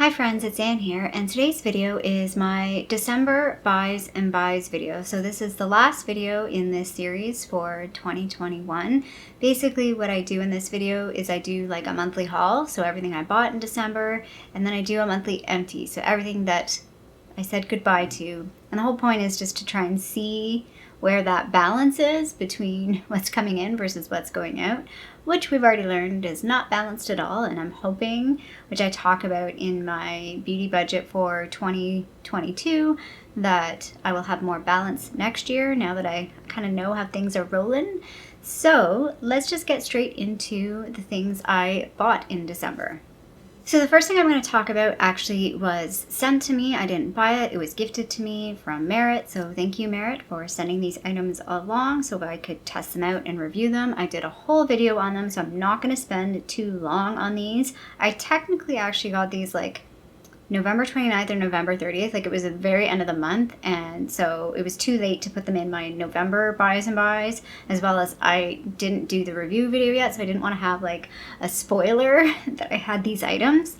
Hi friends, it's Anne here, and today's video is my December buys and buys video. So this is the last video in this series for 2021. Basically what I do in this video is I do like a monthly haul, so everything I bought in December, and then I do a monthly empty, so everything that I said goodbye to. And the whole point is just to try and see where that balance is between what's coming in versus what's going out, which we've already learned is not balanced at all. And I'm hoping, which I talk about in my beauty budget for 2022, that I will have more balance next year now that I kind of know how things are rolling. So let's just get straight into the things I bought in December. So the first thing I'm going to talk about actually was sent to me. I didn't buy it. It was gifted to me from Merit. So thank you, Merit, for sending these items along so I could test them out and review them. I did a whole video on them, so I'm not going to spend too long on these. I technically actually got these like November 29th or November 30th. Like it was the very end of the month, and so it was too late to put them in my November buys and buys, as well as I didn't do the review video yet, so I didn't want to have like a spoiler that I had these items.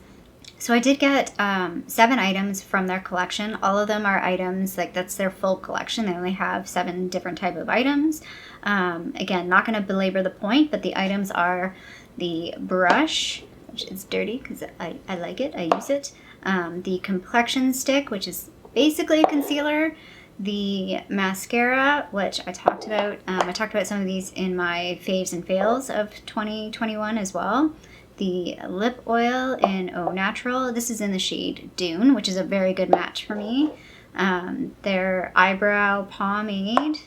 So I did get 7 items from their collection. All of them are items, like that's their full collection. They only have 7 different type of items. Again, not going to belabor the point, but the items are the brush, which is dirty because I like it, I use it. The complexion stick, which is basically a concealer, the mascara, which I talked about. I talked about some of these in my faves and fails of 2021 as well. The lip oil in Au Natural. This is in the shade Dune, which is a very good match for me. Their eyebrow pomade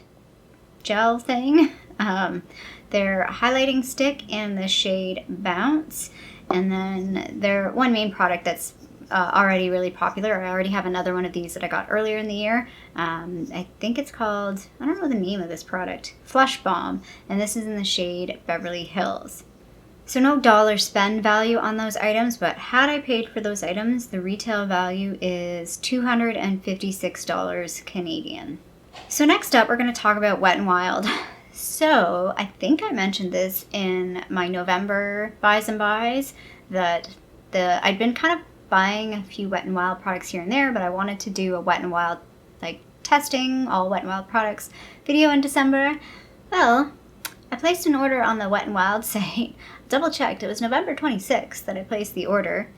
gel thing. Their highlighting stick in the shade Bounce. And then their one main product that's already really popular. I already have another one of these that I got earlier in the year. I think it's called, I don't know the name of this product, Flush Balm, and this is in the shade Beverly Hills. So no dollar spend value on those items, but had I paid for those items, the retail value is $256 Canadian. So next up, we're going to talk about Wet n Wild. So I think I mentioned this in my November buys and buys, that I'd been kind of buying a few Wet n Wild products here and there, but I wanted to do a Wet n Wild like testing all Wet n Wild products video in December. Well, I placed an order on the Wet n Wild site. Double checked, it was November 26th that I placed the order.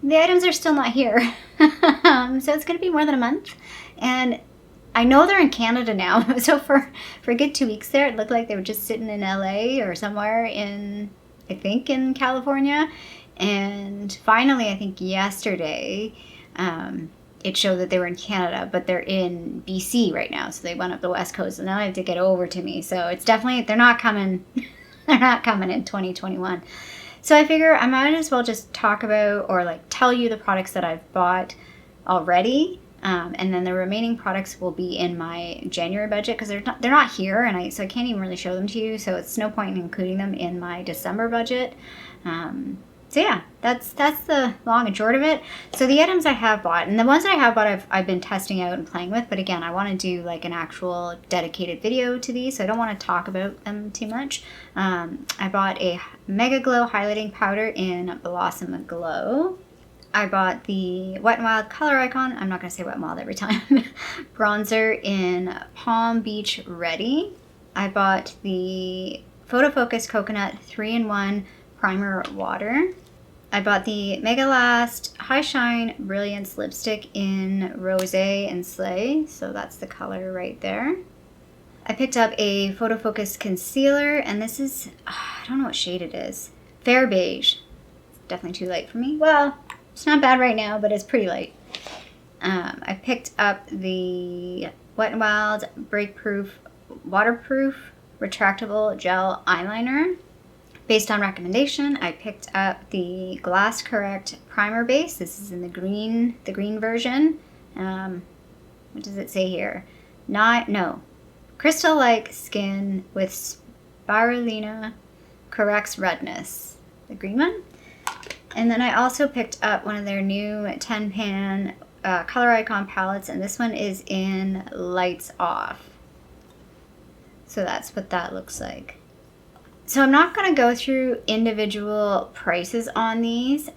The items are still not here. So it's going to be more than a month, and I know they're in Canada now. So for a good 2 weeks there, it looked like they were just sitting in LA or somewhere in, I think, in California. And finally, I think yesterday, it showed that they were in Canada, but they're in BC right now. So they went up the West Coast, and now they have to get over to me. So it's definitely, they're not coming, they're not coming in 2021. So I figure I might as well just talk about or like tell you the products that I've bought already. And then the remaining products will be in my January budget because they're not here, and so I can't even really show them to you. So it's no point in including them in my December budget. So yeah, that's the long and short of it. So the items I have bought, and the ones I have bought I've been testing out and playing with, but again, I want to do like an actual dedicated video to these, so I don't want to talk about them too much. I bought a Mega Glow highlighting powder in Blossom Glow. I bought the Wet n Wild Color Icon, I'm not going to say Wet n Wild every time, bronzer in Palm Beach Ready. I bought the Photo Focus Coconut 3-in-1 Primer Water. I bought the Mega Last High Shine Brilliance Lipstick in Rosé and Slay, so that's the color right there. I picked up a Photo Focus Concealer, and this is, I don't know what shade it is, Fair Beige. It's definitely too light for me. Well, it's not bad right now, but it's pretty light. I picked up the Wet n Wild Breakproof Waterproof Retractable Gel Eyeliner. Based on recommendation, I picked up the Glass Correct Primer Base. This is in the green version. What does it say here? Crystal-like skin with spirulina corrects redness. The green one. And then I also picked up one of their new 10-pan Color Icon palettes, and this one is in Lights Off. So that's what that looks like. So I'm not going to go through individual prices on these.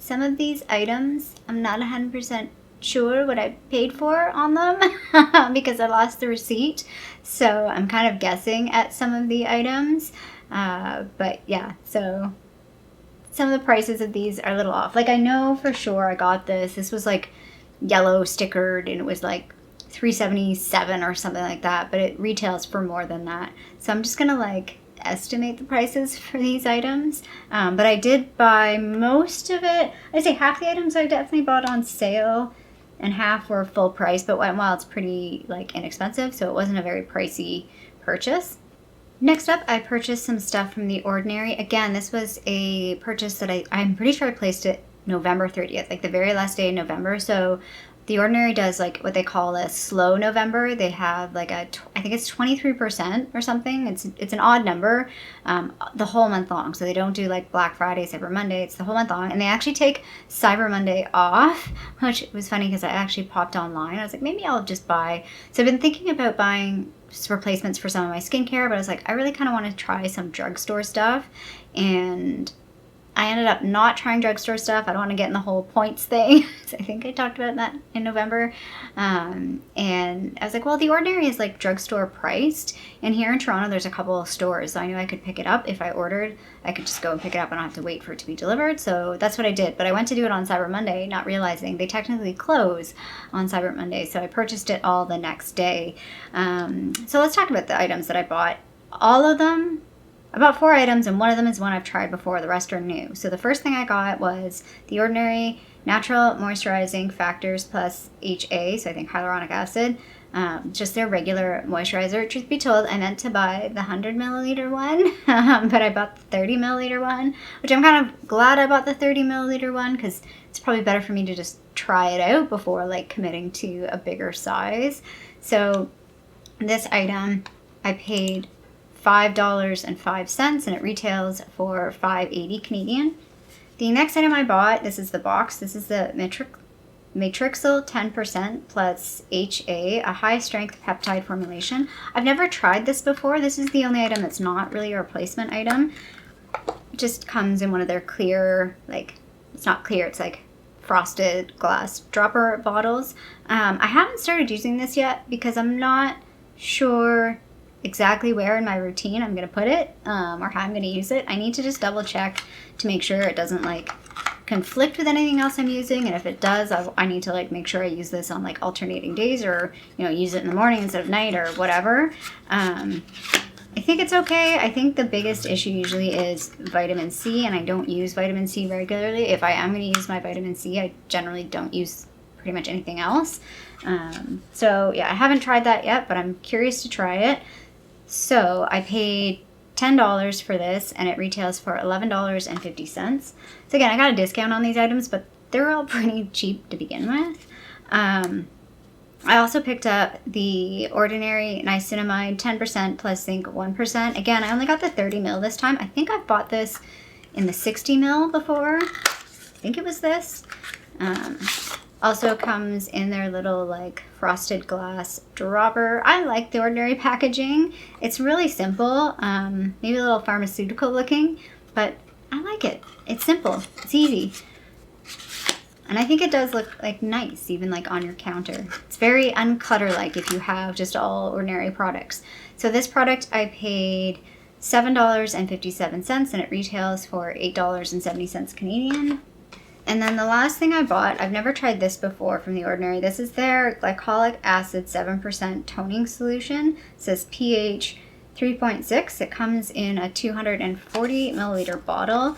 some of these items, I'm not 100% sure what I paid for on them because I lost the receipt. So I'm kind of guessing at some of the items. But yeah, so some of the prices of these are a little off. Like I know for sure I got this. This was like yellow stickered and it was like $3.77 or something like that, but it retails for more than that. So I'm just gonna like estimate the prices for these items. But I did buy most of it. I'd say half the items I definitely bought on sale and half were full price, but while it's pretty like inexpensive, so it wasn't a very pricey purchase. Next up, I purchased some stuff from The Ordinary. Again, this was a purchase that I'm pretty sure I placed it November 30th, like the very last day in November. So The Ordinary does like what they call a slow November. They have like I think it's 23% or something. It's an odd number the whole month long. So they don't do like Black Friday, Cyber Monday. It's the whole month long. And they actually take Cyber Monday off, which was funny because I actually popped online. I was like, maybe I'll just buy. So I've been thinking about buying replacements for some of my skincare, but I was like, I really kind of want to try some drugstore stuff. And I ended up not trying drugstore stuff. I don't want to get in the whole points thing. I think I talked about that in November. And I was like, well, The Ordinary is like drugstore priced. And here in Toronto, there's a couple of stores. So I knew I could pick it up. If I ordered, I could just go and pick it up and not have to wait for it to be delivered. So that's what I did. But I went to do it on Cyber Monday, not realizing they technically close on Cyber Monday. So I purchased it all the next day. So let's talk about the items that I bought. All of them, about 4 items, and one of them is one I've tried before. The rest are new. So the first thing I got was The Ordinary Natural Moisturizing Factors plus HA, so I think hyaluronic acid. Just their regular moisturizer. Truth be told, I meant to buy the 100 milliliter one, but I bought the 30 milliliter one, which I'm kind of glad I bought the 30 milliliter one because it's probably better for me to just try it out before like committing to a bigger size. So this item, I paid $5.05 and it retails for $5.80 Canadian. The next item I bought, this is the box. This is the Matrixyl 10% plus HA, a high strength peptide formulation. I've never tried this before. This is the only item that's not really a replacement item. It just comes in one of their clear, like, it's not clear, it's like frosted glass dropper bottles. I haven't started using this yet because I'm not sure exactly where in my routine I'm going to put it or how I'm going to use it. I need to just double check to make sure it doesn't like conflict with anything else I'm using, and if it does, I need to like make sure I use this on like alternating days, or use it in the morning instead of night or whatever. I think it's okay. I think the biggest issue usually is vitamin C, and I don't use vitamin C regularly. If I am going to use my vitamin C, I generally don't use pretty much anything else. So yeah, I haven't tried that yet, but I'm curious to try it. So I paid $10 for this, and it retails for $11.50. So again, I got a discount on these items, but they're all pretty cheap to begin with. I also picked up the Ordinary Niacinamide 10% plus zinc 1%. Again, I only got the 30 ml this time. I think I've bought this in the 60 ml before. I think it was this. Also comes in their little like frosted glass dropper. I like the Ordinary packaging. It's really simple, maybe a little pharmaceutical looking, but I like it. It's simple, it's easy. And I think it does look like nice, even like on your counter. It's very unclutter-like if you have just all Ordinary products. So this product I paid $7.57 and it retails for $8.70 Canadian. And then the last thing I bought, I've never tried this before from The Ordinary. This is their glycolic acid 7% toning solution. It says pH 3.6. It comes in a 240 milliliter bottle.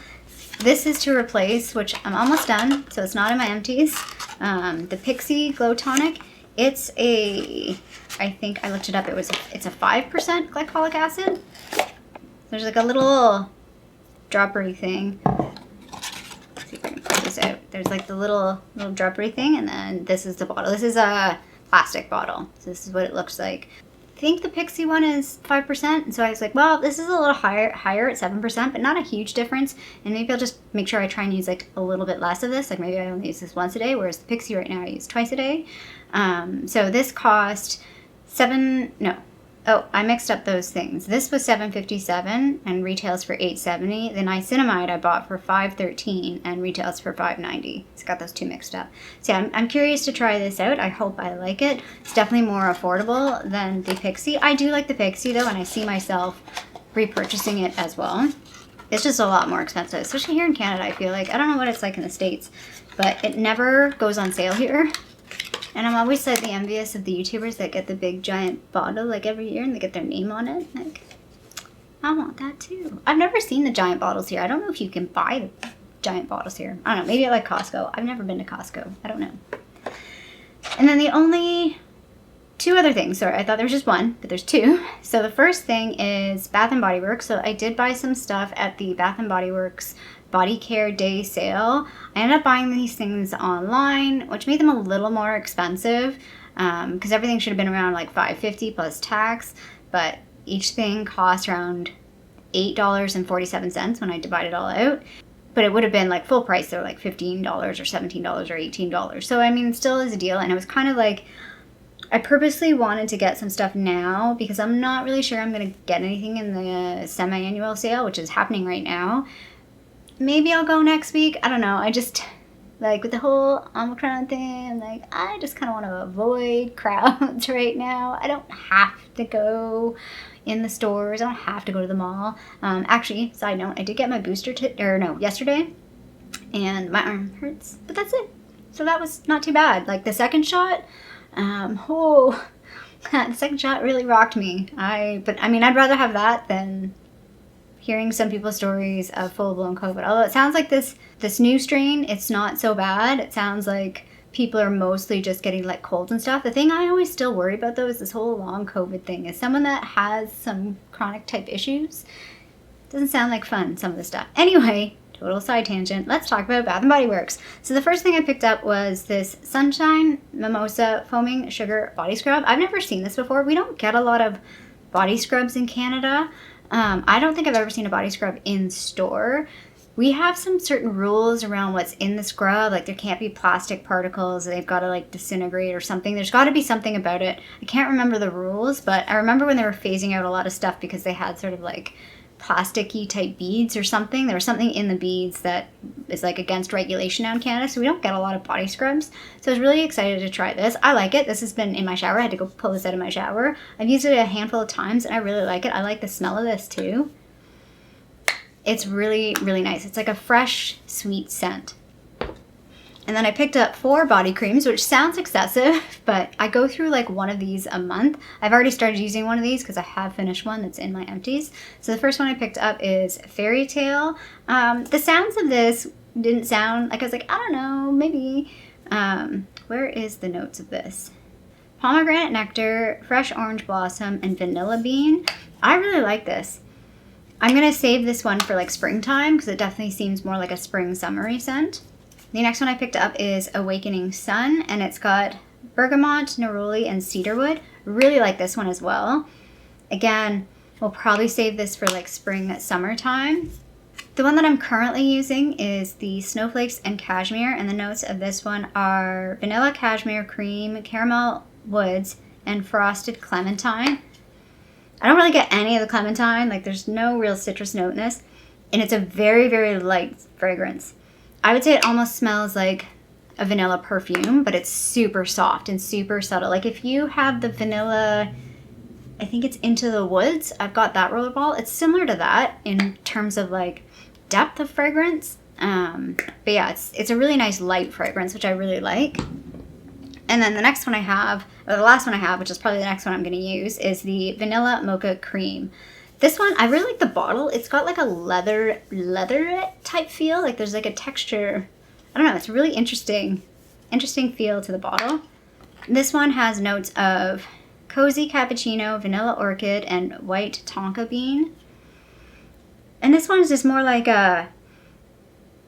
This is to replace, which I'm almost done, so it's not in my empties, the Pixie Glow Tonic. It's I think I looked it up, it's a 5% glycolic acid. There's like a little droppery thing. Let's see if I can pull this out. There's like the little droppery thing, and then this is the bottle. This is a plastic bottle, so this is what it looks like. I think the Pixie one is 5%, and so I was like, well, this is a little higher at 7%, but not a huge difference, and maybe I'll just make sure I try and use like a little bit less of this, like maybe I only use this once a day, whereas the Pixie right now I use twice a day. So this cost Oh, I mixed up those things. This was $7.57 and retails for $8.70. The niacinamide I bought for $5.13 and retails for $5.90. It's got those two mixed up. So yeah, I'm curious to try this out. I hope I like it. It's definitely more affordable than the Pixie. I do like the Pixie though, and I see myself repurchasing it as well. It's just a lot more expensive, especially here in Canada, I feel like. I don't know what it's like in the States, but it never goes on sale here. And I'm always slightly envious of the YouTubers that get the big giant bottle like every year and they get their name on it. Like, I want that too. I've never seen the giant bottles here. I don't know if you can buy the giant bottles here. I don't know, maybe at like Costco. I've never been to Costco. I don't know. And then the only two other things. Sorry, I thought there was just one, but there's two. So the first thing is Bath & Body Works. So I did buy some stuff at the Bath & Body Works Body Care Day sale. I ended up buying these things online, which made them a little more expensive because everything should have been around like $5.50 plus tax, but each thing cost around $8.47 when I divide it all out. But it would have been like full price. They're like $15 or $17 or $18. So I mean, still is a deal. And it was kind of like, I purposely wanted to get some stuff now because I'm not really sure I'm going to get anything in the semi-annual sale, which is happening right now. Maybe I'll go next week. I don't know. I just, like, with the whole Omicron thing, I'm like, I just kind of want to avoid crowds right now. I don't have to go in the stores. I don't have to go to the mall. Actually, side note, I did get my booster yesterday, and my arm hurts, but that's it. So that was not too bad. Like, the second shot, the second shot really rocked me. But I mean, I'd rather have that than hearing some people's stories of full-blown COVID. Although it sounds like this new strain, it's not so bad. It sounds like people are mostly just getting like colds and stuff. The thing I always still worry about though is this whole long COVID thing. As someone that has some chronic type issues, doesn't sound like fun, some of the stuff. Anyway, total side tangent. Let's talk about Bath & Body Works. So the first thing I picked up was this Sunshine Mimosa Foaming Sugar Body Scrub. I've never seen this before. We don't get a lot of body scrubs in Canada. I don't think I've ever seen a body scrub in store. We have some certain rules around what's in the scrub. Like there can't be plastic particles. They've got to like disintegrate or something. There's got to be something about it. I can't remember the rules, but I remember when they were phasing out a lot of stuff because they had sort of like plasticky type beads or something. There was something in the beads that is like against regulation now in Canada, so we don't get a lot of body scrubs. So I was really excited to try this. I like it. This has been in my shower. I had to go pull this out of my shower. I've used it a handful of times and I really like it. I like the smell of this too. It's really, really nice. It's like a fresh, sweet scent. And then I picked up 4 body creams, which sounds excessive, but I go through like one of these a month. I've already started using one of these because I have finished one that's in my empties. So the first one I picked up is Fairy Tale. The sounds of this didn't sound like, I was like, I don't know, maybe. Where is the notes of this? Pomegranate nectar, fresh orange blossom, and vanilla bean. I really like this. I'm going to save this one for like springtime because it definitely seems more like a spring summery scent. The next one I picked up is Awakening Sun, and it's got bergamot, neroli, and cedarwood. Really like this one as well. Again, we'll probably save this for like spring, summertime. The one that I'm currently using is the Snowflakes and Cashmere, and the notes of this one are vanilla cashmere cream, caramel woods, and frosted clementine. I don't really get any of the clementine, like there's no real citrus note in this, and it's a very, very light fragrance. I would say it almost smells like a vanilla perfume, but it's super soft and super subtle. Like if you have the vanilla, I think it's Into the Woods, I've got that rollerball. It's similar to that in terms of like depth of fragrance. But yeah, it's a really nice light fragrance, which I really like. And then the next one I have, or the last one I have, which is probably the next one I'm going to use, is the Vanilla Mocha Cream. This one, I really like the bottle. It's got like a leather type feel. Like there's like a texture. I don't know. It's a really interesting feel to the bottle. This one has notes of cozy cappuccino, vanilla orchid, and white tonka bean. And this one is just more like a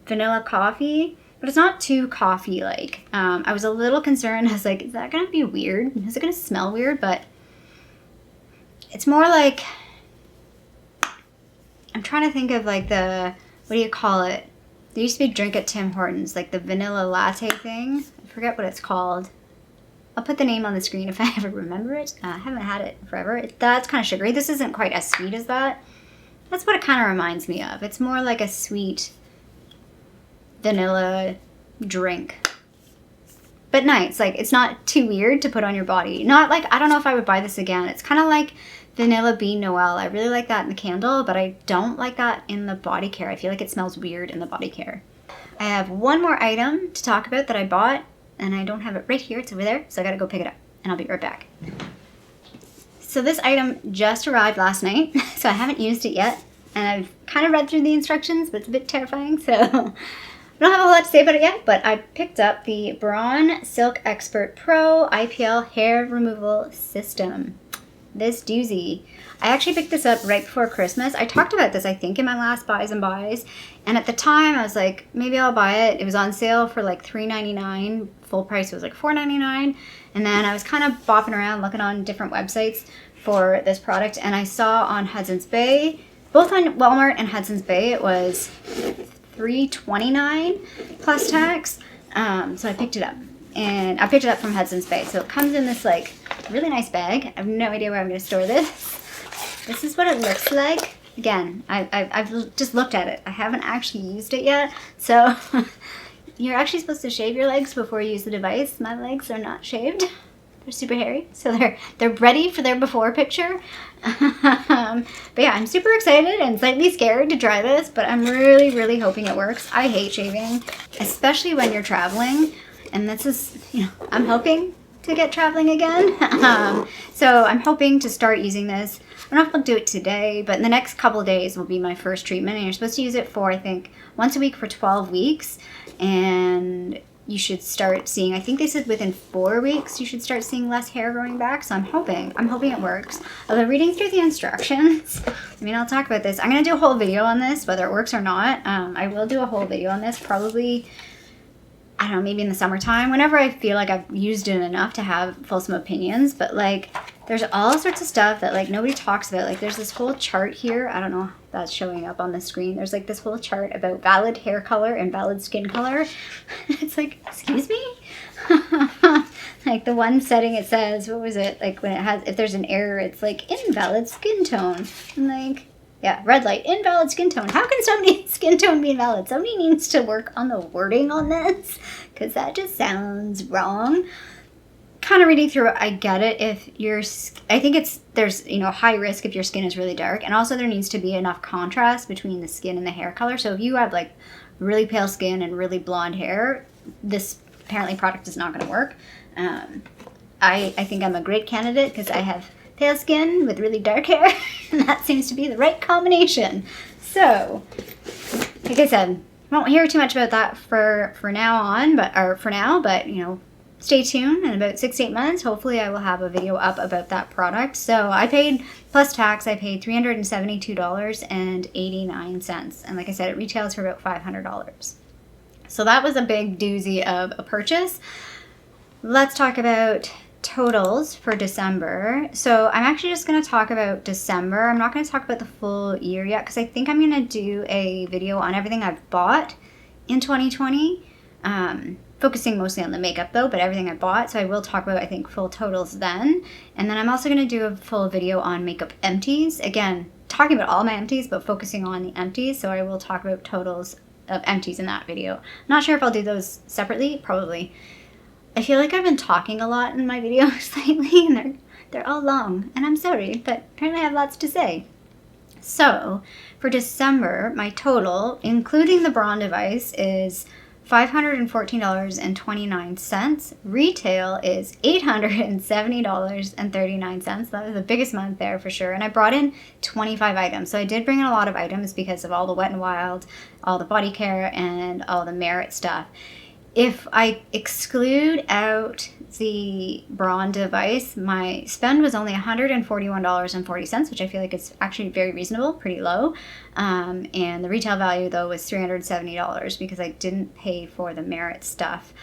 vanilla coffee, but it's not too coffee-like. I was a little concerned. I was like, is that going to be weird? Is it going to smell weird? But it's more like, I'm trying to think of like the, what do you call it? There used to be a drink at Tim Hortons, like the vanilla latte thing. I forget what it's called. I'll put the name on the screen if I ever remember it. I haven't had it forever. That's kind of sugary. This isn't quite as sweet as that. That's what it kind of reminds me of. It's more like a sweet vanilla drink. But nice. Like, it's not too weird to put on your body. Not like, I don't know if I would buy this again. It's kind of like Vanilla Bean Noel. I really like that in the candle, but I don't like that in the body care. I feel like it smells weird in the body care. I have one more item to talk about that I bought, and I don't have it right here. It's over there, so I gotta go pick it up, and I'll be right back. So this item just arrived last night, so I haven't used it yet, and I've kind of read through the instructions, but it's a bit terrifying, so I don't have a whole lot to say about it yet, but I picked up the Braun Silk Expert Pro IPL Hair Removal System. This doozy. I actually picked this up right before Christmas. I talked about this, I think, in my last buys and buys, and at the time I was like, maybe I'll buy it. It was on sale for like $3.99. Full price was like $4.99, and then I was kind of bopping around looking on different websites for this product, and I saw on Hudson's Bay, both on Walmart and Hudson's Bay, it was $3.29 plus tax. So I picked it up, and I picked it up from Hudson's Bay. So it comes in this like really nice bag. I have no idea where I'm going to store this. This is what it looks like. Again, I've just looked at it. I haven't actually used it yet. So you're actually supposed to shave your legs before you use the device. My legs are not shaved. They're super hairy, so they're ready for their before picture. But yeah, I'm super excited and slightly scared to try this, but I'm really, really hoping it works. I hate shaving, especially when you're traveling, and this is, you know, I'm hoping to get traveling again. So I'm hoping to start using this. I don't know if I'll do it today, but in the next couple of days will be my first treatment, and you're supposed to use it for, I think, once a week for 12 weeks, and you should start seeing, I think they said within 4 weeks you should start seeing less hair growing back. So I'm hoping it works. Although reading through the instructions, I mean, I'll talk about this. I'm going to do a whole video on this, whether it works or not. I will do a whole video on this probably, I don't know, maybe in the summertime, whenever I feel like I've used it enough to have fulsome opinions. But like, there's all sorts of stuff that like nobody talks about. Like there's this whole chart here. I don't know if that's showing up on the screen. There's like this whole chart about valid hair color and valid skin color. It's like, excuse me? Like the one setting it says, what was it? Like when it has, if there's an error, it's like invalid skin tone. I'm like, yeah, red light, invalid skin tone. How can somebody's skin tone be invalid? Somebody needs to work on the wording on this, because that just sounds wrong. Kind of reading through it, I get it. If you're, I think there's, you know, high risk if your skin is really dark, and also there needs to be enough contrast between the skin and the hair color. So if you have like really pale skin and really blonde hair, this apparently product is not going to work. I think I'm a great candidate because I have pale skin with really dark hair, and that seems to be the right combination. So, like I said, I won't hear too much about that for now on, but you know, stay tuned. In about 6 to 8 months, hopefully I will have a video up about that product. So I paid, plus tax, I paid $372.89. And like I said, it retails for about $500. So that was a big doozy of a purchase. Let's talk about totals for December. So I'm actually just going to talk about December. I'm not going to talk about the full year yet, because I think I'm going to do a video on everything I've bought in 2020. Focusing mostly on the makeup though, but everything I bought. So I will talk about, I think, full totals then. And then I'm also going to do a full video on makeup empties. Again, talking about all my empties, but focusing on the empties. So I will talk about totals of empties in that video. Not sure if I'll do those separately, probably. I feel like I've been talking a lot in my videos lately, and they're all long, and I'm sorry, but apparently I have lots to say. So for December, my total, including the Braun device, is $514.29. Retail is $870.39. That was the biggest month there for sure. And I brought in 25 items. So I did bring in a lot of items because of all the Wet n Wild, all the body care, and all the Merit stuff. If I exclude out the Braun device, my spend was only $141.40, which I feel like is actually very reasonable, pretty low. And the retail value, though, was $370 because I didn't pay for the Merit stuff.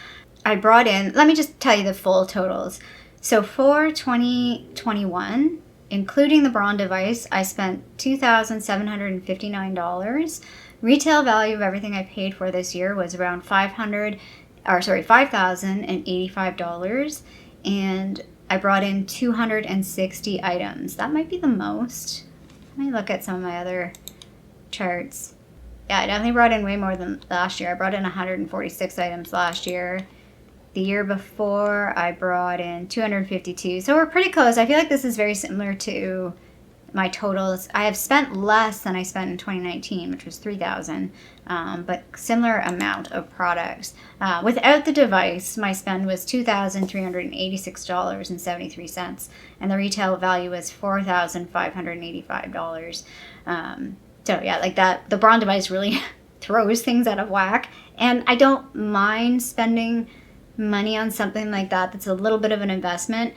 I brought in, let me just tell you the full totals. So for 2021, including the Braun device, I spent $2,759. Retail value of everything I paid for this year was around $5,085. and I brought in 260 items. That might be the most. Let me look at some of my other charts. Yeah, I definitely brought in way more than last year. I brought in 146 items last year. The year before, I brought in 252. So we're pretty close. I feel like this is very similar to my totals. I have spent less than I spent in 2019, which was 3,000, but similar amount of products. Without the device, my spend was $2,386.73, and the retail value was $4,585. So yeah, like that, the Braun device really throws things out of whack, and I don't mind spending money on something like that that's a little bit of an investment,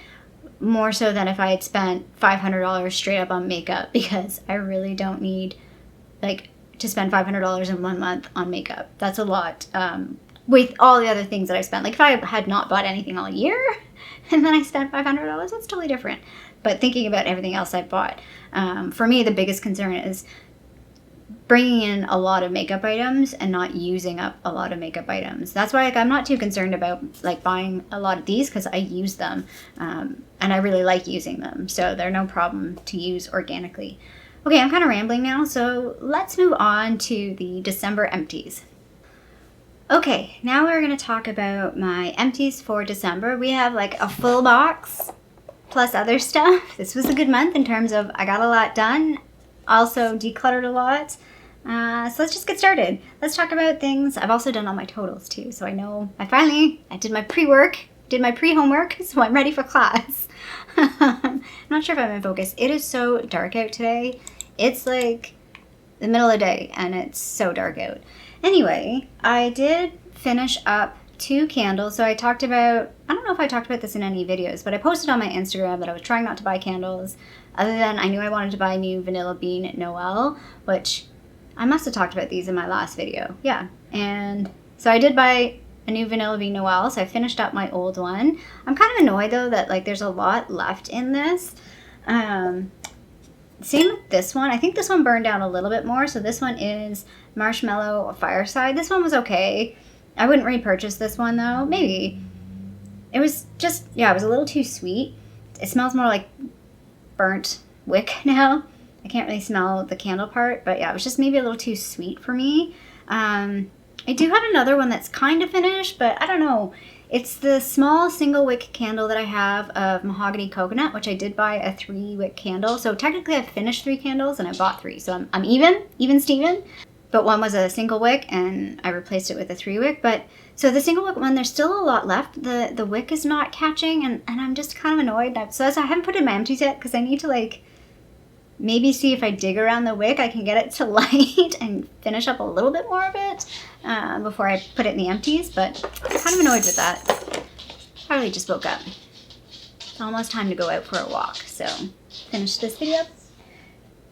more so than if I had spent $500 straight up on makeup, because I really don't need like to spend $500 in 1 month on makeup. That's a lot. With all the other things that I spent, like if I had not bought anything all year and then I spent $500, that's totally different. But thinking about everything else I bought, for me, the biggest concern is bringing in a lot of makeup items and not using up a lot of makeup items. That's why, like, I'm not too concerned about like buying a lot of these, because I use them, and I really like using them, so they're no problem to use organically. Okay, I'm kind of rambling now, so let's move on to the December empties. Okay, now we're going to talk about my empties for December. We have like a full box plus other stuff. This was a good month in terms of I got a lot done, also decluttered a lot. So let's just get started. Let's talk about things. I've also done all my totals too, so I know I did my pre-work, did my pre-homework, so I'm ready for class. I'm not sure if I'm in focus. It is so dark out today. It's like the middle of the day and it's so dark out. Anyway, I did finish up 2 candles. So I don't know if I talked about this in any videos, but I posted on my Instagram that I was trying not to buy candles, other than I knew I wanted to buy a new Vanilla Bean Noel, which I must have talked about these in my last video. Yeah. And so I did buy a new Vanilla Bean Noel, so I finished up my old one. I'm kind of annoyed though that like there's a lot left in this. Same with this one. I think this one burned down a little bit more. So this one is Marshmallow Fireside. This one was okay. I wouldn't repurchase this one though. Maybe. It was just, yeah, it was a little too sweet. It smells more like burnt wick now. I can't really smell the candle part, but yeah, it was just maybe a little too sweet for me. I do have another one that's kind of finished, but I don't know. It's the small single wick candle that I have of Mahogany Coconut, which I did buy a 3-wick candle. So technically I've finished 3 candles and I bought 3. So I'm even Steven. But one was a single wick and I replaced it with a 3-wick. But so the single wick one, there's still a lot left. The wick is not catching and I'm just kind of annoyed. So I haven't put it in my empties yet because I need to like maybe see if I dig around the wick, I can get it to light and finish up a little bit more of it before I put it in the empties, but I'm kind of annoyed with that. Probably just woke up. It's almost time to go out for a walk, so finish this video up,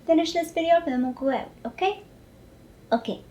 and then we'll go out, okay? Okay.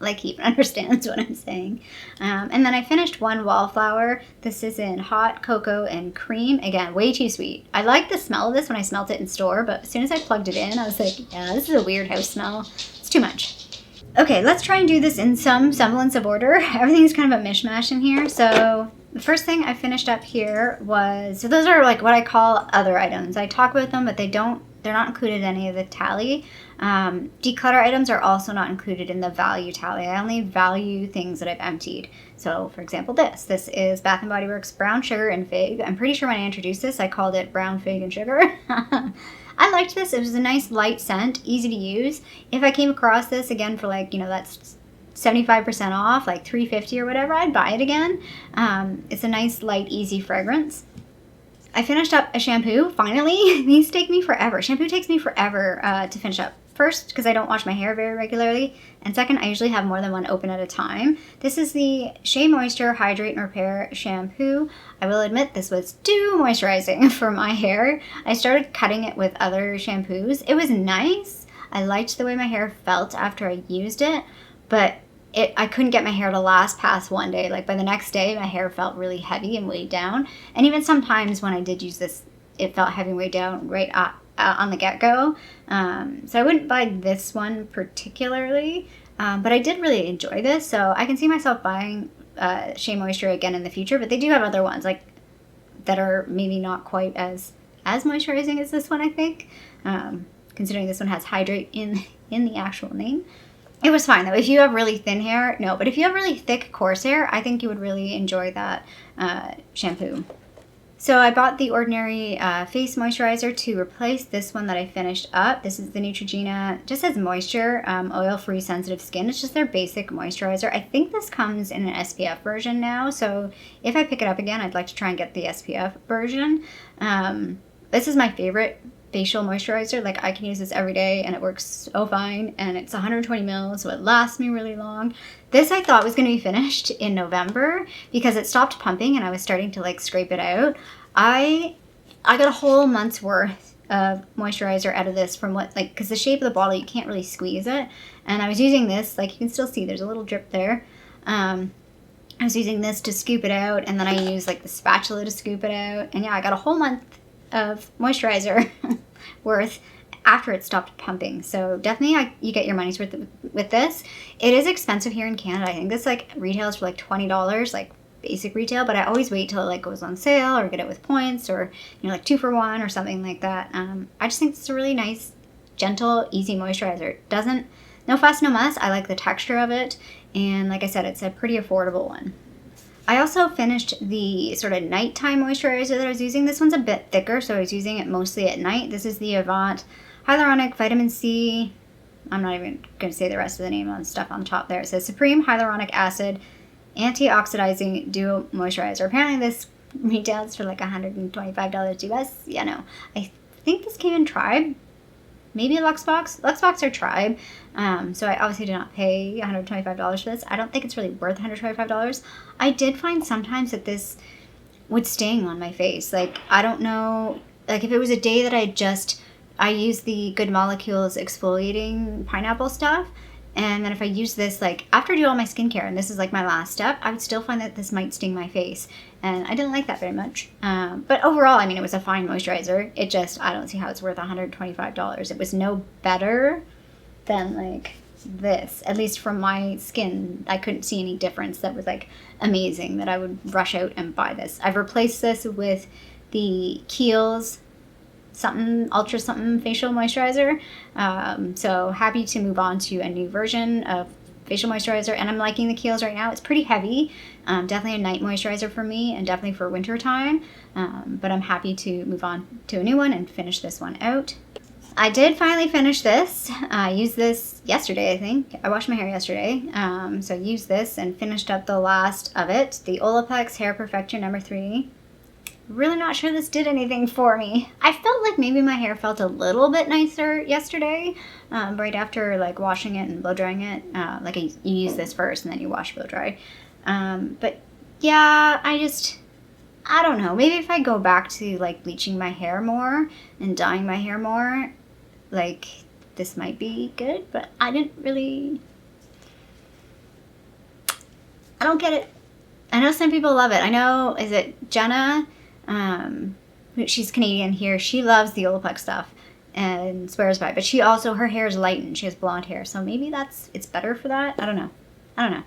Like he even understands what I'm saying. And then I finished one wallflower. This is in hot cocoa and cream. Again, way too sweet. I like the smell of this when I smelt it in store, but as soon as I plugged it in, I was like, yeah, this is a weird house smell. It's too much. Okay, let's try and do this in some semblance of order. Everything's kind of a mishmash in here. So the first thing I finished up here was, so those are like what I call other items. I talk about them, but they're not included in any of the tally. Declutter items are also not included in the value tally. I only value things that I've emptied. So for example, this is Bath & Body Works Brown Sugar and Fig. I'm pretty sure when I introduced this, I called it Brown Fig and Sugar. I liked this. It was a nice light scent, easy to use. If I came across this again for like, that's 75% off, like $3.50 or whatever, I'd buy it again. It's a nice, light, easy fragrance. I finished up a shampoo, finally. These take me forever. Shampoo takes me forever to finish up. First, because I don't wash my hair very regularly, and second, I usually have more than one open at a time. This is the Shea Moisture Hydrate and Repair Shampoo. I will admit this was too moisturizing for my hair. I started cutting it with other shampoos. It was nice. I liked the way my hair felt after I used it, but I couldn't get my hair to last past one day. Like by the next day, my hair felt really heavy and weighed down. And even sometimes when I did use this, it felt heavy and weighed down right on the get-go. So I wouldn't buy this one particularly, but I did really enjoy this. So I can see myself buying Shea Moisture again in the future, but they do have other ones. Like that are maybe not quite as moisturizing as this one, I think. Considering this one has hydrate in the actual name. It was fine though. If you have really thin hair, no. But if you have really thick, coarse hair, I think you would really enjoy that shampoo. So I bought the Ordinary face moisturizer to replace this one that I finished up. This is the Neutrogena, just says moisture, oil-free sensitive skin. It's just their basic moisturizer. I think this comes in an SPF version now. So if I pick it up again, I'd like to try and get the SPF version. This is my favorite facial moisturizer. Like, I can use this every day and it works so fine, and it's 120 mils, so it lasts me really long. This I thought was going to be finished in November because it stopped pumping and I was starting to like scrape it out. I got a whole month's worth of moisturizer out of this from what, like, because the shape of the bottle, you can't really squeeze it. And I was using this, like, you can still see there's a little drip there. I was using this to scoop it out, and then I used like the spatula to scoop it out. And yeah, I got a whole month of moisturizer worth after it stopped pumping. So definitely you get your money's worth with this. It is expensive here in Canada. I think this like retails for like $20, like basic retail, but I always wait till it like goes on sale or get it with points, or like 2 for 1 or something like that. I just think it's a really nice, gentle, easy moisturizer. No fuss, no muss. I like the texture of it, and like I said, it's a pretty affordable one. I also finished the sort of nighttime moisturizer that I was using. This one's a bit thicker, so I was using it mostly at night. This is the Avant Hyaluronic Vitamin C. I'm not even going to say the rest of the name on stuff on top there. It says Supreme Hyaluronic Acid Antioxidizing Duo Moisturizer. Apparently this retails for like $125 US. Yeah, no. I think this came in Tribe. Maybe Luxbox. Luxbox or Tribe. So I obviously did not pay $125 for this. I don't think it's really worth $125. I did find sometimes that this would sting on my face. Like, I don't know, like if it was a day that I used the Good Molecules exfoliating pineapple stuff, and then if I use this, like, after I do all my skincare, and this is like my last step, I would still find that this might sting my face. And I didn't like that very much. But overall, I mean, it was a fine moisturizer. It just, I don't see how it's worth $125. It was no better than like this. At least from my skin, I couldn't see any difference that was like amazing that I would rush out and buy this. I've replaced this with the Kiehl's something ultra something facial moisturizer, so happy to move on to a new version of facial moisturizer, and I'm liking the Kiehl's right now. It's pretty heavy, definitely a night moisturizer for me, and definitely for winter time, but I'm happy to move on to a new one and finish this one out. I did finally finish this. I used this yesterday, I think. I washed my hair yesterday, so I used this and finished up the last of it, the Olaplex Hair Perfector number 3. Really not sure this did anything for me. I felt like maybe my hair felt a little bit nicer yesterday, right after like washing it and blow drying it. Like you use this first and then you wash, blow dry. But yeah, I don't know. Maybe if I go back to like bleaching my hair more and dyeing my hair more, like this might be good, but I don't get it. I know some people love it. I know, is it Jenna? She's Canadian here. She loves the Olaplex stuff and swears by it, but her hair is lightened. She has blonde hair, so maybe it's better for that. I don't know.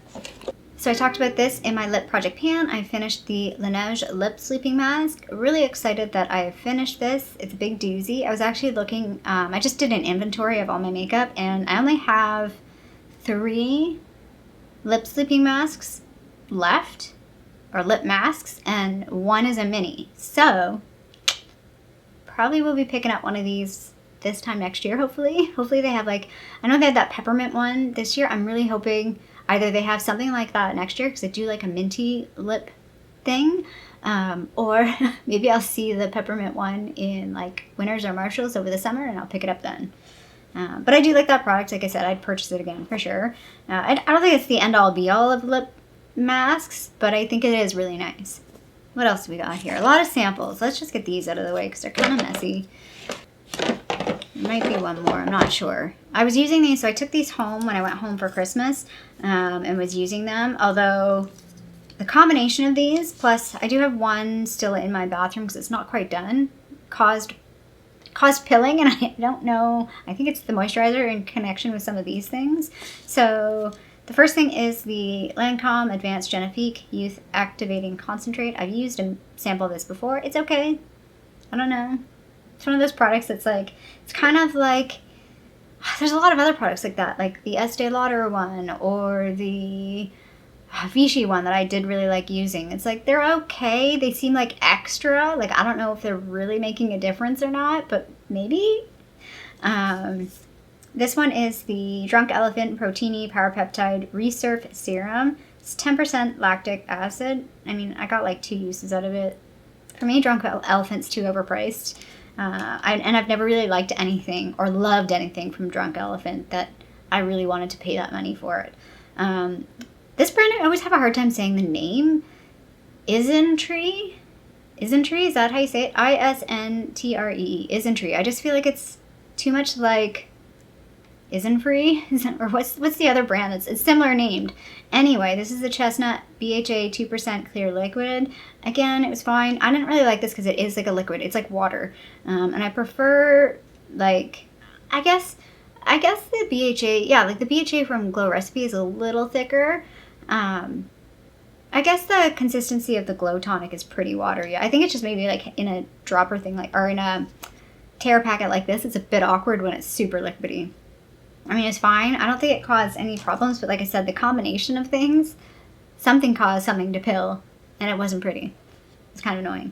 So I talked about this in my lip project pan. I finished the Laneige lip sleeping mask. Really excited that I have finished this. It's a big doozy. I was actually looking, I just did an inventory of all my makeup, and I only have 3 lip sleeping masks left, or lip masks, and 1 is a mini. So probably will be picking up one of these this time next year, hopefully. Hopefully they have like, I know they had that peppermint one this year. I'm really hoping either they have something like that next year, because I do like a minty lip thing, or maybe I'll see the peppermint one in like Winners or Marshalls over the summer and I'll pick it up then. But I do like that product. Like I said, I'd purchase it again for sure. I don't think it's the end all be all of lip masks, but I think it is really nice. What else do we got here? A lot of samples. Let's just get these out of the way because they're kind of messy. There might be one more, I'm not sure. I was using these, so I took these home when I went home for Christmas, and was using them, although the combination of these, plus I do have one still in my bathroom because it's not quite done, caused pilling, and I don't know, I think it's the moisturizer in connection with some of these things. So The first thing is the Lancome Advanced Genifique Youth Activating Concentrate. I've used a sample of this before. It's okay. I don't know. It's one of those products that's like, it's kind of like, there's a lot of other products like that, like the Estee Lauder one or the Vichy one that I did really like using. It's like, they're okay. They seem like extra. Like, I don't know if they're really making a difference or not, but maybe. This one is the Drunk Elephant Proteini Power Peptide Resurf Serum. It's 10% lactic acid. I mean, I got like 2 uses out of it. For me, Drunk Elephant's too overpriced. And I've never really liked anything or loved anything from Drunk Elephant that I really wanted to pay that money for it. This brand, I always have a hard time saying the name. Isntree? Is that how you say it? Isntree. Isntree. I just feel like it's too much like Isn't or what's the other brand it's similar named? Anyway, this is the Chestnut BHA 2% clear liquid. Again, it was fine. I didn't really like this because it is like a liquid. It's like water, and I prefer like I guess the BHA. Yeah, like the BHA from Glow Recipe is a little thicker. I guess the consistency of the Glow Tonic is pretty watery. I think it's just maybe like in a dropper thing, like, or in a tear packet like this, it's a bit awkward when it's super liquidy. I mean, it's fine. I don't think it caused any problems, but like I said, the combination of things, something caused something to pill, and it wasn't pretty. It's kind of annoying.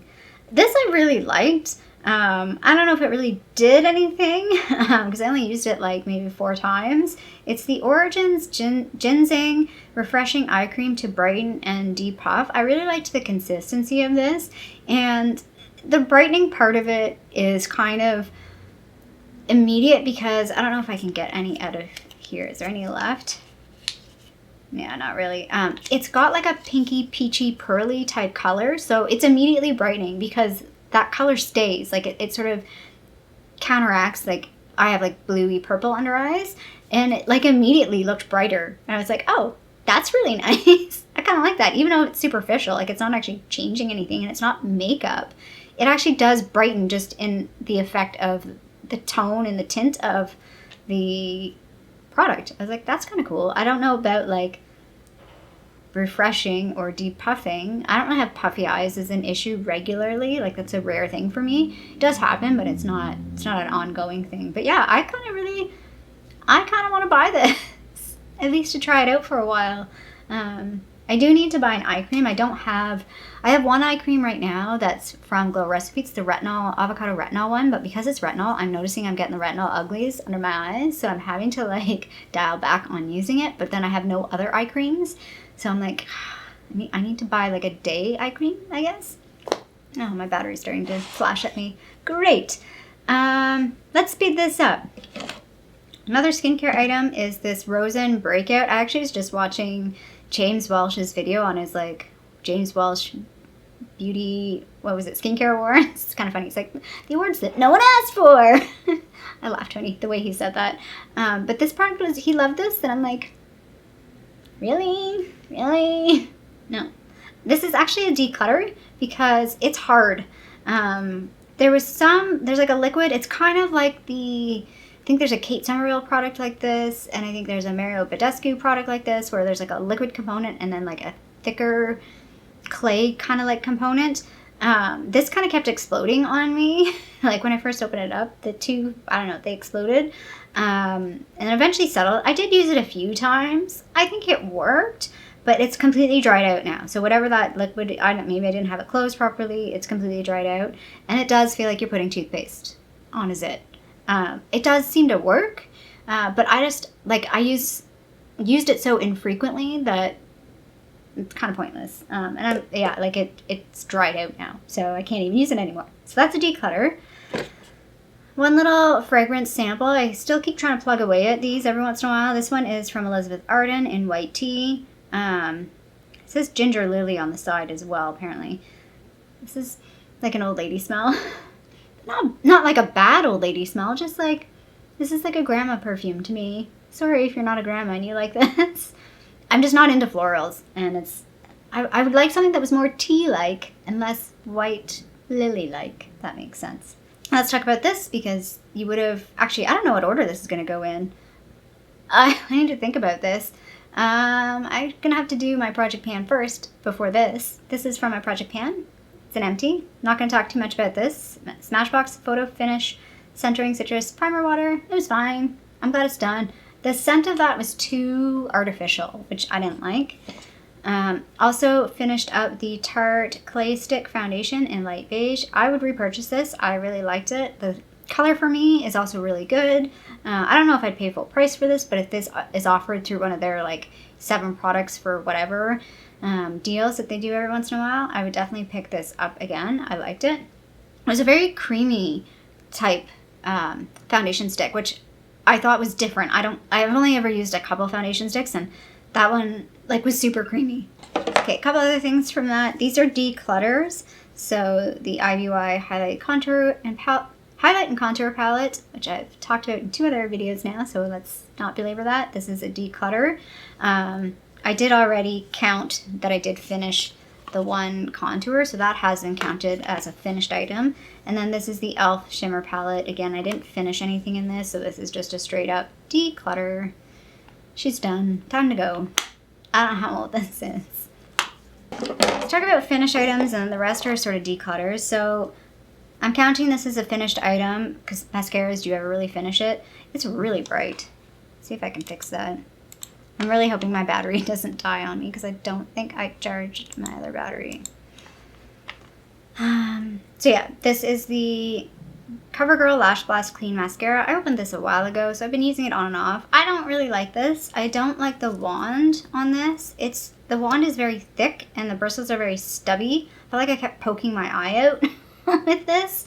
This I really liked. I don't know if it really did anything, because I only used it like maybe 4 times. It's the Origins Ginseng Refreshing Eye Cream to brighten and depuff. I really liked the consistency of this, and the brightening part of it is kind of immediate because I don't know if I can get any out of here. Is there any left? Yeah, not really. It's got like a pinky, peachy, pearly type color, so it's immediately brightening because that color stays. Like it sort of counteracts, like I have like bluey purple under eyes, and it like immediately looked brighter. And I was like, oh, that's really nice. I kind of like that, even though it's superficial. Like it's not actually changing anything, and it's not makeup. It actually does brighten just in the effect of the tone and the tint of the product. I was like, that's kind of cool. I don't know about like refreshing or depuffing. I don't really have puffy eyes as an issue regularly. Like that's a rare thing for me. It does happen, but it's not an ongoing thing. But yeah, I kind of want to buy this at least to try it out for a while. I do need to buy an eye cream. I have one eye cream right now that's from Glow Recipe. It's the avocado retinol one, but because it's retinol, I'm noticing I'm getting the retinol uglies under my eyes, so I'm having to like dial back on using it, but then I have no other eye creams, so I'm like, I need to buy like a day eye cream, I guess. Oh, my battery's starting to flash at me. Great. Let's speed this up. Another skincare item is this Rosen Breakout. I actually was just watching James Welsh's video on his like James Welsh beauty, what was it, skincare awards. It's kind of funny. It's like the awards that no one asked for. I laughed when the way he said that. But this product he loved this, and I'm like, really? No. This is actually a declutter because it's hard. There's like a liquid. It's kind of like I think there's a Kate Somerville product like this, and I think there's a Mario Badescu product like this, where there's like a liquid component and then like a thicker clay kind of like component. This kind of kept exploding on me. Like when I first opened it up, the two, I don't know, they exploded, and eventually settled. I did use it a few times. I think it worked, but it's completely dried out now. So whatever that liquid, maybe I didn't have it closed properly. It's completely dried out, and it does feel like you're putting toothpaste on a zit. It does seem to work, but I used it so infrequently that it's kind of pointless. It's dried out now, so I can't even use it anymore. So that's a declutter. One little fragrance sample. I still keep trying to plug away at these every once in a while. This one is from Elizabeth Arden in white tea. It says ginger lily on the side as well, apparently. This is like an old lady smell. Not like a bad old lady smell, just like, this is like a grandma perfume to me. Sorry if you're not a grandma and you like this. I'm just not into florals, and I would like something that was more tea-like and less white lily-like, if that makes sense. Let's talk about this, because you would have, actually, I don't know what order this is going to go in. I need to think about this. I'm gonna have to do my project pan first before this. This is from my project pan. It's an empty. Not gonna talk too much about this. Smashbox Photo Finish Centering Citrus Primer Water. It was fine. I'm glad it's done. The scent of that was too artificial, which I didn't like. Also finished up the Tarte Clay Stick Foundation in light beige. I would repurchase this. I really liked it. The color for me is also really good. I don't know if I'd pay full price for this, but if this is offered through one of their like 7 products for whatever deals that they do every once in a while, I would definitely pick this up again. I liked it. It was a very creamy type foundation stick, which I thought was different. I've only ever used a couple foundation sticks, and that one like was super creamy. Okay, a couple other things from that. These are declutters. So the IVY Highlight and Contour Palette, which I've talked about in 2 other videos now, so let's not belabor that. This is a declutter. I did already count that I did finish the one contour, so that has been counted as a finished item. And then this is the e.l.f. Shimmer Palette. Again, I didn't finish anything in this, so this is just a straight up declutter. She's done. Time to go. I don't know how old this is. Let's talk about finished items, and the rest are sort of declutters. So I'm counting this as a finished item because mascaras, do you ever really finish it? It's really bright. Let's see if I can fix that. I'm really hoping my battery doesn't die on me because I don't think I charged my other battery. So yeah, this is the CoverGirl Lash Blast Clean Mascara. I opened this a while ago, so I've been using it on and off. I don't really like this. I don't like the wand on this. The wand is very thick and the bristles are very stubby. I felt like I kept poking my eye out with this.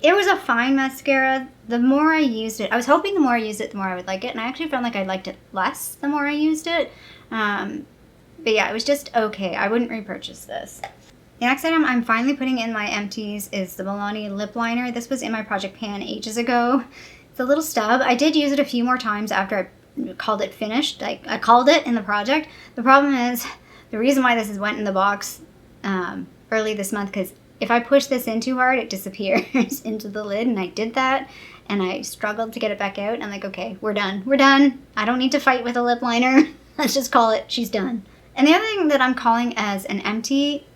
It was a fine mascara. The more I used it, I was hoping the more I used it, the more I would like it. And I actually found like I liked it less the more I used it. But yeah, it was just okay. I wouldn't repurchase this. The next item I'm finally putting in my empties is the Milani lip liner. This was in my project pan ages ago. It's a little stub. I did use it a few more times after I called it finished. Like I called it in the project. The problem is the reason why this went in the box early this month, because if I push this in too hard, it disappears into the lid, and I did that, and I struggled to get it back out. I'm like, okay, we're done. We're done. I don't need to fight with a lip liner. Let's just call it, she's done. And the other thing that I'm calling as an empty,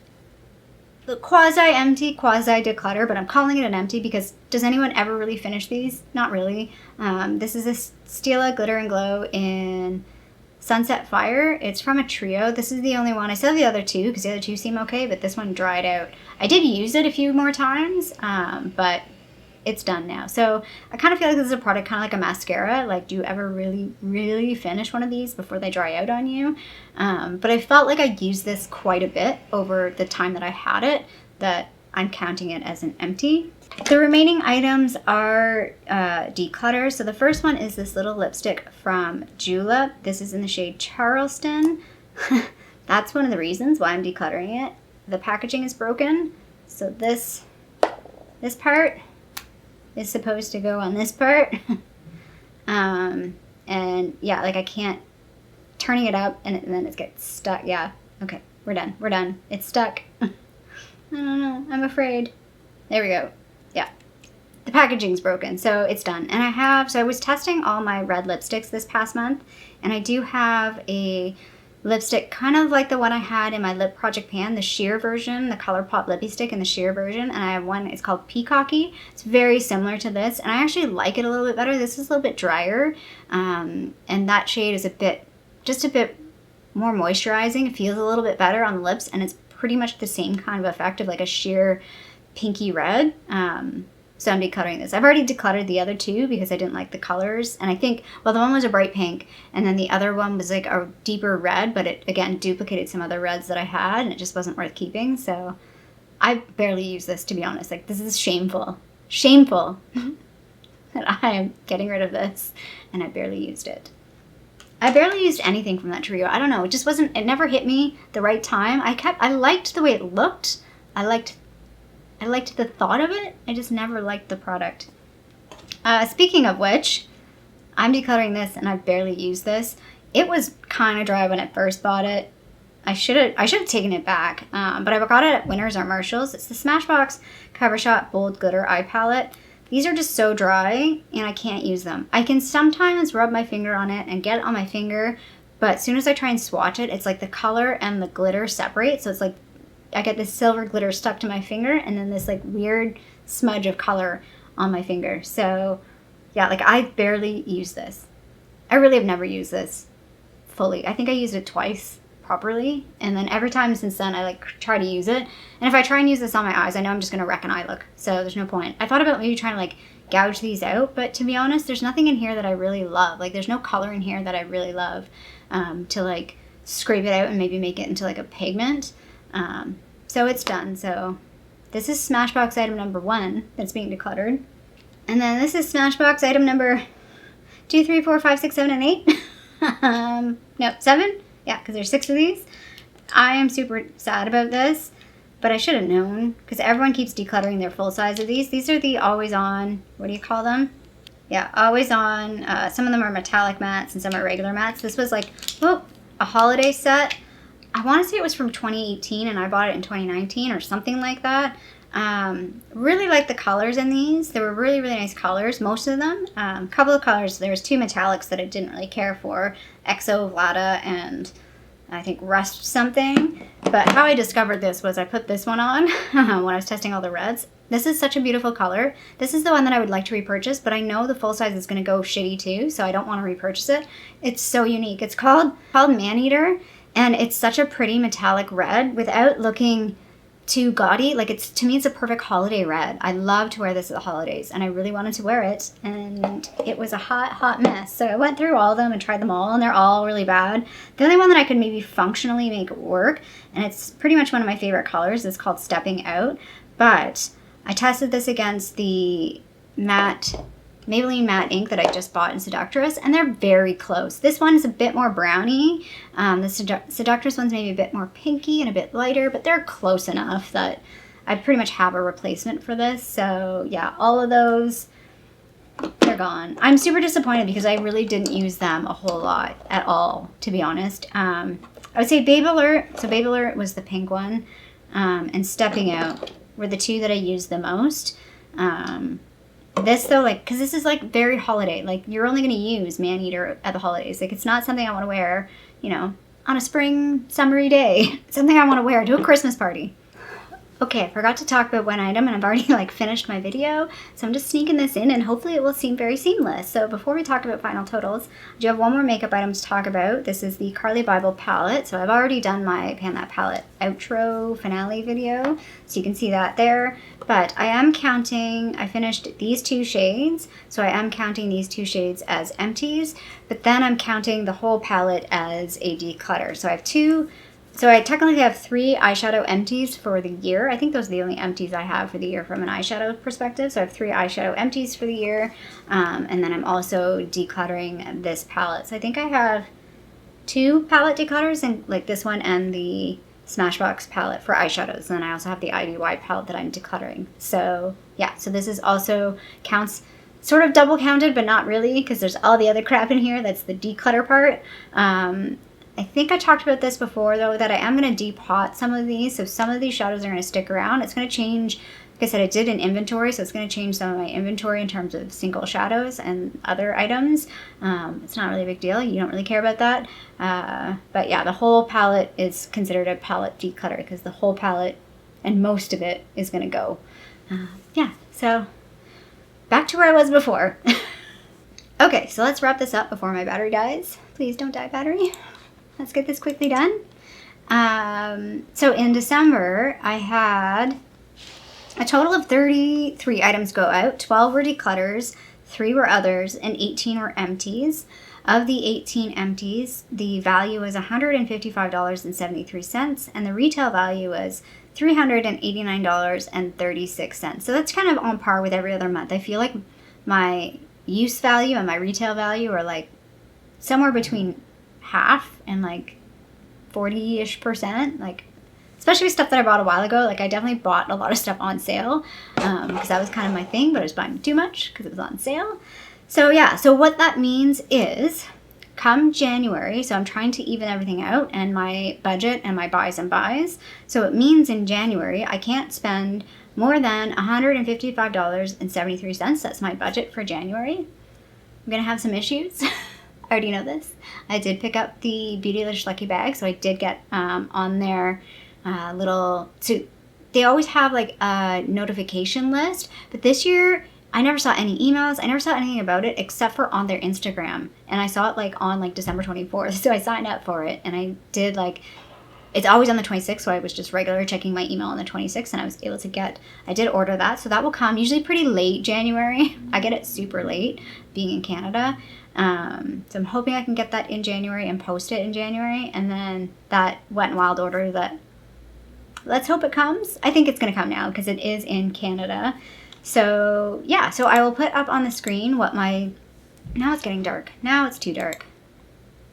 quasi-empty, quasi-declutter, but I'm calling it an empty because does anyone ever really finish these? Not really. This is a Stila Glitter and Glow in Sunset Fire. It's from a trio. This is the only one. I still have the other 2 because the other 2 seem okay, but this one dried out. I did use it a few more times, but it's done now. So I kind of feel like this is a product kind of like a mascara. Like, do you ever really, really finish one of these before they dry out on you? But I felt like I used this quite a bit over the time that I had it, that I'm counting it as an empty. The remaining items are declutter. So the first one is this little lipstick from Julep. This is in the shade Charleston. That's one of the reasons why I'm decluttering it. The packaging is broken. So this part is supposed to go on this part. And yeah, like I can't, turning it up and then it gets stuck. Yeah, okay, we're done. We're done. It's stuck. I don't know, I'm afraid. There we go. Yeah, the packaging's broken, so it's done. And I was testing all my red lipsticks this past month, and I do have a lipstick kind of like the one I had in my lip project pan, the sheer version, the ColourPop lippy stick in the sheer version, and I have one, it's called Peacocky. It's very similar to this, and I actually like it a little bit better. This is a little bit drier, and that shade is just a bit more moisturizing. It feels a little bit better on the lips, and it's pretty much the same kind of effect of like a sheer pinky red. So I'm decluttering this. I've already decluttered the other 2 because I didn't like the colors. And I think, well, the one was a bright pink, and then the other one was like a deeper red, but it, again, duplicated some other reds that I had, and it just wasn't worth keeping. So I barely use this, to be honest. Like, this is shameful. Shameful that I am getting rid of this, and I barely used it. I barely used anything from that trio. I don't know. It just wasn't, it never hit me the right time. I liked the way it looked. I liked the thought of it. I just never liked the product. Speaking of which, I'm decluttering this and I barely used this. It was kind of dry when I first bought it. I should have taken it back, but I got it at Winners or Marshalls. It's the Smashbox Cover Shot Bold Glitter Eye Palette. These are just so dry and I can't use them. I can sometimes rub my finger on it and get it on my finger, but as soon as I try and swatch it, it's like the color and the glitter separate. So it's like I get this silver glitter stuck to my finger and then this like weird smudge of color on my finger. So yeah, like I barely use this. I really have never used this fully. I think I used it twice properly, and then every time since then I like try to use it. And if I try and use this on my eyes, I know I'm just gonna wreck an eye look, so there's no point. I thought about maybe trying to like gouge these out, but to be honest, there's nothing in here that I really love. Like there's no color in here that I really love to like scrape it out and maybe make it into like a pigment. So it's done. So this is Smashbox item number 1 that's being decluttered, and then this is Smashbox item number 2, 3, 4, 5, 6, 7, and 8. No, 7. Yeah, because there's 6 of these. I am super sad about this, but I should have known because everyone keeps decluttering their full size of these. These are the always on, what do you call them? Yeah, always on. Some of them are metallic mats and some are regular mats. This was like, oh, a holiday set. I want to say it was from 2018 and I bought it in 2019 or something like that. Really like the colors in these. They were really, really nice colors, most of them. A couple of colors, there was 2 metallics that I didn't really care for, Exo Vlada and I think Rust something. But how I discovered this was I put this one on when I was testing all the reds. This is such a beautiful color. This is the one that I would like to repurchase, but I know the full size is going to go shitty too, so I don't want to repurchase it. It's so unique. It's called Maneater, and it's such a pretty metallic red without looking too gaudy. Like it's, to me, it's a perfect holiday red. I love to wear this at the holidays and I really wanted to wear it, and it was a hot mess. So I went through all of them and tried them all and they're all really bad. The only one that I could maybe functionally make work, and it's pretty much one of my favorite colors, is called Stepping Out. But I tested this against the Maybelline matte ink that I just bought in Seductress, and they're very close. This one is a bit more browny. The Seductress one's maybe a bit more pinky and a bit lighter, but they're close enough that I pretty much have a replacement for this. So yeah, all of those, they're gone. I'm super disappointed because I really didn't use them a whole lot at all, to be honest. I would say Babe Alert, so Babe Alert was the pink one, and Stepping Out were the 2 that I used the most. This though, like, because this is like very holiday, like you're only going to use Maneater at the holidays. Like it's not something I want to wear, you know, on a spring summery day. It's something I want to wear to a Christmas party. Okay, I forgot to talk about one item and I've already like finished my video, so I'm just sneaking this in and hopefully it will seem very seamless. So before we talk about final totals, I do have one more makeup item to talk about. This is the Carly Bible palette. So I've already done my Pan That Palette outro finale video, so you can see that there. But I am counting, I finished these 2 shades, so I am counting these 2 shades as empties, but then I'm counting the whole palette as a declutter. So I have 2. So I technically have 3 eyeshadow empties for the year. I think those are the only empties I have for the year from an eyeshadow perspective. So I have 3 eyeshadow empties for the year. And then I'm also decluttering this palette. So I think I have 2 palette declutters, and like this one and the Smashbox palette for eyeshadows. And then I also have the IDY palette that I'm decluttering. So yeah, so this is also counts, sort of double counted, but not really, because there's all the other crap in here. That's the declutter part. I think I talked about this before, though, that I am going to depot some of these. So some of these shadows are going to stick around. It's going to change, like I said, I did an inventory, so it's going to change some of my inventory in terms of single shadows and other items. It's not really a big deal. You don't really care about that. But yeah, the whole palette is considered a palette declutter because the whole palette and most of it is going to go. Yeah, so back to where I was before. Okay, so let's wrap this up before my battery dies. Please don't die, battery. Let's get this quickly done. So in December, I had a total of 33 items go out. 12 were declutters, 3 were others, and 18 were empties. Of the 18 empties, the value was $155.73, and the retail value was $389.36. So that's kind of on par with every other month. I feel like my use value and my retail value are like somewhere between half and like 40-ish%, like especially with stuff that I bought a while ago. Like I definitely bought a lot of stuff on sale because that was kind of my thing, but I was buying too much because it was on sale. So yeah, so what that means is come January, so I'm trying to even everything out and my budget and my buys and buys. So it means in January I can't spend more than $155.73. That's my budget for January. I'm gonna have some issues. I already know this. I did pick up the Beautylicious Lucky Bag, so I did get on their little... So they always have like a notification list, but this year I never saw any emails. I never saw anything about it except for on their Instagram. And I saw it like on like December 24th, so I signed up for it, and I did like... It's always on the 26th, so I was just regular checking my email on the 26th, and I was able to get... I did order that, so that will come usually pretty late January. I get it super late, being in Canada. So I'm hoping I can get that in January and post it in January, and then that Wet n Wild order that... Let's hope it comes. I think it's going to come now, because it is in Canada. So, yeah, so I will put up on the screen what my... Now it's getting dark. Now it's too dark.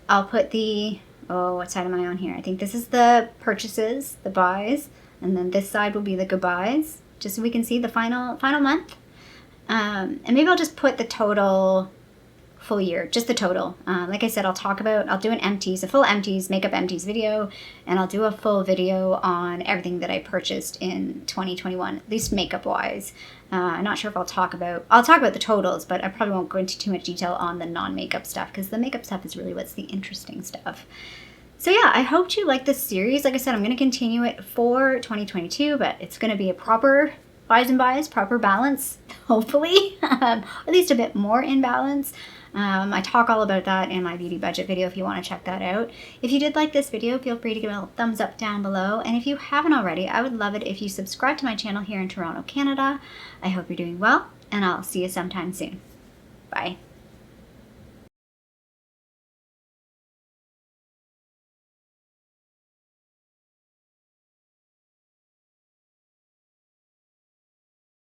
I'll put the... Oh, what side am I on here? I think this is the purchases, the buys, and then this side will be the goodbyes, just so we can see the final month. And maybe I'll just put the total full year, just the total. Like I said, I'll do an empties, a full empties, makeup empties video, and I'll do a full video on everything that I purchased in 2021, at least makeup wise. I'm not sure if I'll talk about the totals, but I probably won't go into too much detail on the non-makeup stuff, because the makeup stuff is really what's the interesting stuff. So yeah, I hope you like this series. Like I said, I'm going to continue it for 2022, but it's going to be a proper buys and buys, proper balance, hopefully, at least a bit more in balance. I talk all about that in my beauty budget video if you want to check that out. If you did like this video, feel free to give it a thumbs up down below. And if you haven't already, I would love it if you subscribe to my channel here in Toronto, Canada. I hope you're doing well, and I'll see you sometime soon. Bye.